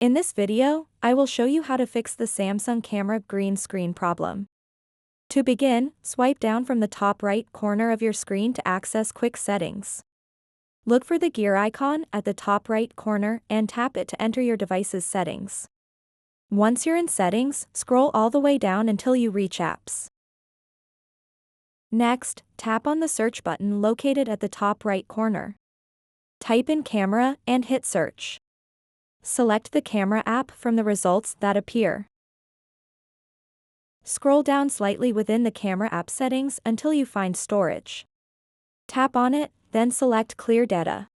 In this video, I will show you how to fix the Samsung camera green screen problem. To begin, swipe down from the top right corner of your screen to access quick settings. Look for the gear icon at the top right corner and tap it to enter your device's settings. Once you're in settings, scroll all the way down until you reach apps. Next, tap on the search button located at the top right corner. Type in camera and hit search. Select the camera app from the results that appear. Scroll down slightly within the camera app settings until you find storage. Tap on it, then select clear data.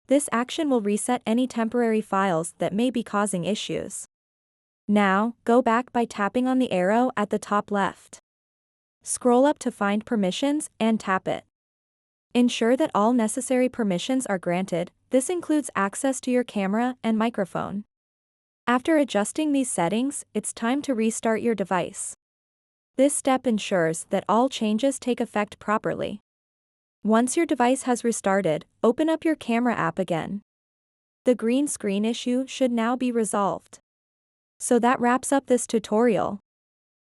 This action will reset any temporary files that may be causing issues. Now, go back by tapping on the arrow at the top left. Scroll up to find permissions and tap it. Ensure that all necessary permissions are granted. This includes access to your camera and microphone. After adjusting these settings, it's time to restart your device. This step ensures that all changes take effect properly. Once your device has restarted, open up your camera app again. The green screen issue should now be resolved. So that wraps up this tutorial.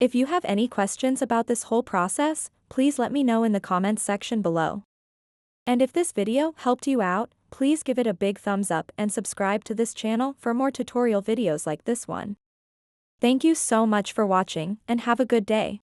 If you have any questions about this whole process, please let me know in the comments section below. And if this video helped you out, please give it a big thumbs up and subscribe to this channel for more tutorial videos like this one. Thank you so much for watching and have a good day.